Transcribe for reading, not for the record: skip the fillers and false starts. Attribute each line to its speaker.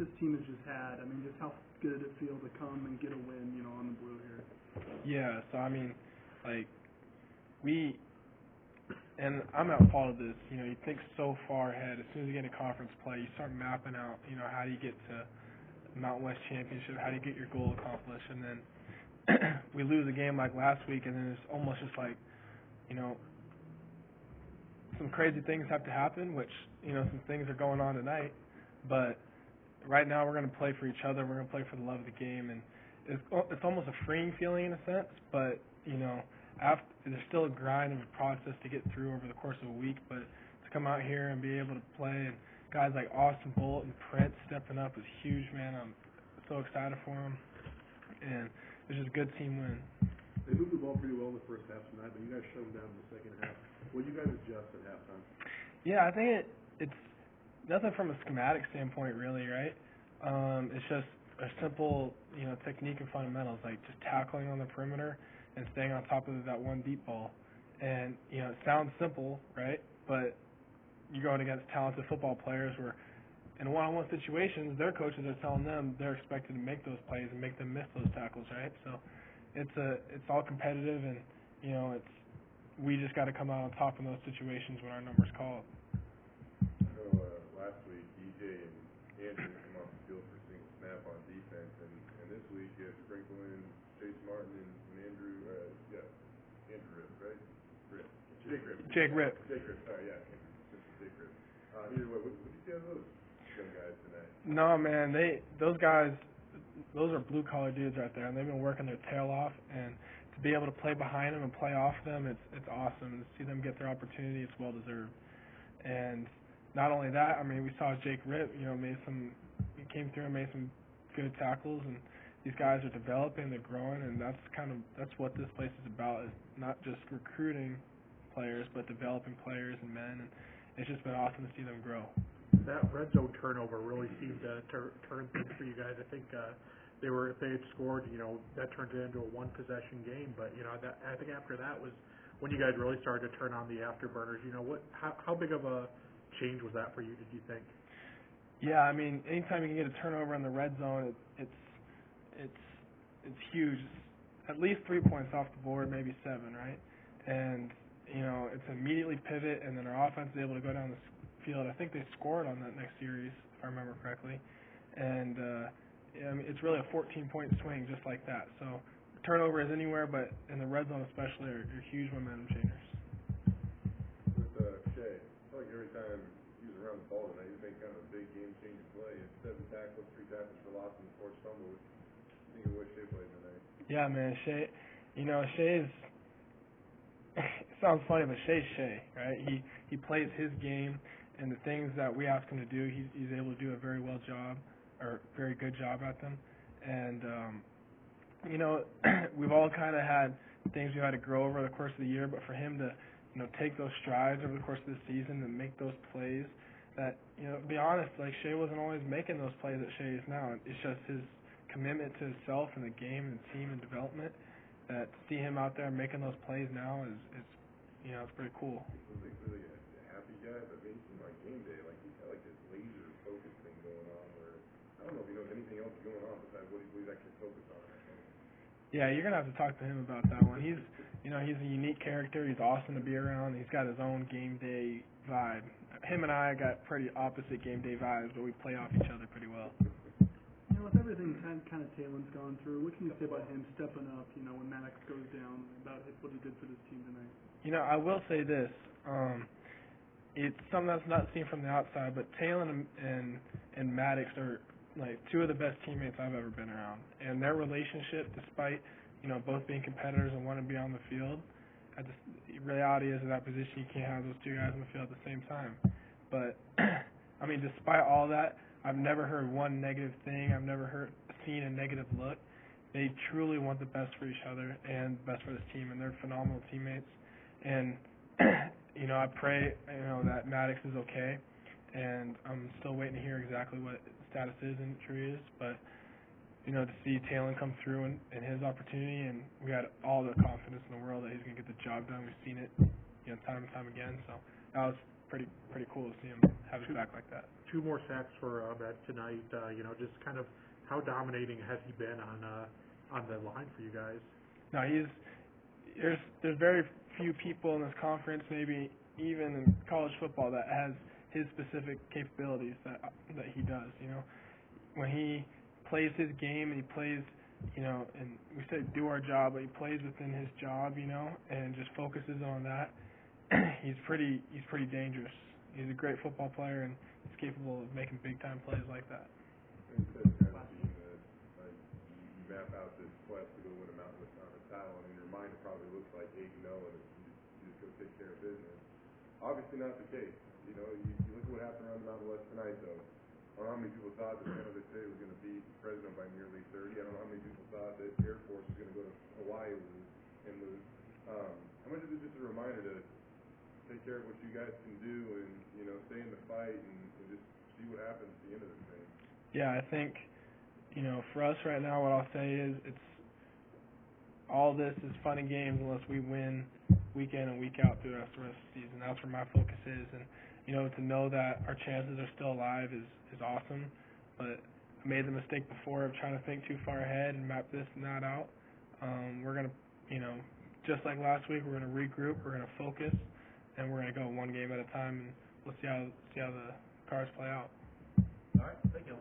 Speaker 1: this team has just had. I mean, just how good did it feel to come and get a win, on the blue here?
Speaker 2: Yeah, so I mean, like, and I'm at fault of this, you think so far ahead. As soon as you get into conference play, you start mapping out, how do you get to Mountain West Championship, how do you get your goal accomplished, and then we lose a game like last week, and then it's almost just like, some crazy things have to happen, which, some things are going on tonight, but right now we're going to play for each other, we're going to play for the love of the game, and it's almost a freeing feeling in a sense, but, after, there's still a grind and a process to get through over the course of a week, but to come out here and be able to play, and guys like Austin Bolt and Prince stepping up is huge, man. I'm so excited for them, and it's just a good team win.
Speaker 3: They moved the ball pretty well in the first half tonight, but you guys shut them down in the second half. What did you guys adjust at halftime?
Speaker 2: Yeah, I think it's nothing from a schematic standpoint, really, right? It's just a simple, technique and fundamentals, like just tackling on the perimeter and staying on top of that one deep ball. And, it sounds simple, right? But you're going against talented football players where in one-on-one situations, their coaches are telling them they're expected to make those plays and make them miss those tackles, right? So it's all competitive, and, we just got to come out on top in those situations when our numbers call it.
Speaker 4: I know last week DJ and Andrew came off the field for a single snap on defense, and this week you have to sprinkle in Chase Martin and Andrew Rip, right? Jake Rip, sorry, yeah. Jake Rip. Either way, what do you see out of those young guys tonight?
Speaker 2: No, man, those guys, those are blue-collar dudes right there, and they've been working their tail off, and to be able to play behind them and play off them, it's awesome. To see them get their opportunity, it's well-deserved. And not only that, I mean, we saw Jake Rip, he came through and made some good tackles, and these guys are developing, they're growing, and that's what this place is about, is not just recruiting players, but developing players and men, and it's just been awesome to see them grow.
Speaker 5: That red zone turnover really seemed to turn things for you guys. I think if they had scored, that turned it into a one-possession game. But I think after that was when you guys really started to turn on the afterburners. How big of a change was that for you? Did you think?
Speaker 2: Yeah, I mean, anytime you can get a turnover in the red zone, it's huge. At least 3 points off the board, maybe 7, right? And it's immediately pivot, and then our offense is able to go down the field. I think they scored on that next series, if I remember correctly. And I mean, it's really a 14-point swing just like that. So turnover is anywhere, but in the red zone especially are huge momentum changers.
Speaker 4: With Shea, I feel like every time he was around the ball tonight, he's making kind of a big game-changing play. It's 7 tackles, 3 tackles for loss, and 4 fumbles. Think of what Shea played tonight.
Speaker 2: Yeah, man, Shea. Shea's. It sounds funny, but Shea's Shea, right? He plays his game, and the things that we ask him to do, he's able to do a very very good job at them. And we've all kind of had things we had to grow over the course of the year, but for him to take those strides over the course of the season and make those plays, that to be honest, like Shea wasn't always making those plays that Shea is now. It's just his commitment to himself and the game and team and development. That to see him out there making those plays now is it's pretty cool.
Speaker 4: He's really a happy guy, but maybe like game day, like he's got like this laser focus thing going on where I don't know if he knows anything else going on besides what he's actually focused on.
Speaker 2: Yeah, you're gonna have to talk to him about that one. He's he's a unique character. He's awesome to be around. He's got his own game day vibe. Him and I got pretty opposite game day vibes, but we play off each other pretty well.
Speaker 1: With everything kind of Taylor's gone through, what can you say about him stepping up, when Maddox goes down, about what he did for this team tonight?
Speaker 2: I will say this. It's something that's not seen from the outside, but Taylor and Maddox are like 2 of the best teammates I've ever been around. And their relationship, despite, both being competitors and wanting to be on the field, the reality is in that position you can't have those 2 guys on the field at the same time. But, I mean, despite all that, I've never heard one negative thing. I've never seen a negative look. They truly want the best for each other and best for this team, and they're phenomenal teammates. And, I pray, that Maddox is okay, and I'm still waiting to hear exactly what the status is and true is. But, to see Taylor come through and his opportunity, and we had all the confidence in the world that he's going to get the job done. We've seen it, time and time again. So that was pretty cool to see him have his back like that.
Speaker 5: 2 more sacks for Matt tonight. Just kind of how dominating has he been on the line for you guys?
Speaker 2: No, there's very few people in this conference, maybe even in college football, that has his specific capabilities that he does. When he plays his game and he plays, and we say do our job, but he plays within his job, and just focuses on that. He's pretty dangerous. He's a great football player, and he's capable of making big time plays like that.
Speaker 4: Instead of kind of being you map out this quest to go win a mountain on a title, and in your mind it probably looks like 8-0, and you just go take care of business. Obviously not the case. You look at what happened around the Mountain West tonight, though. I don't know how many people thought that San Jose State was going to beat Fresno by nearly 30. I don't know how many people thought that Air Force was going to go to Hawaii and lose. How much is it just a reminder to take care of what you guys can do and, stay in the fight and just see what happens at the end of this thing? Yeah,
Speaker 2: I think, for us right now, what I'll say is all this is fun and games unless we win week in and week out through the rest of the season. That's where my focus is. And, to know that our chances are still alive is awesome. But I made the mistake before of trying to think too far ahead and map this and that out. We're going to, just like last week, we're going to regroup, we're going to focus, and we're going to go one game at a time, and we'll see how the cards play out.
Speaker 5: All right, thank you.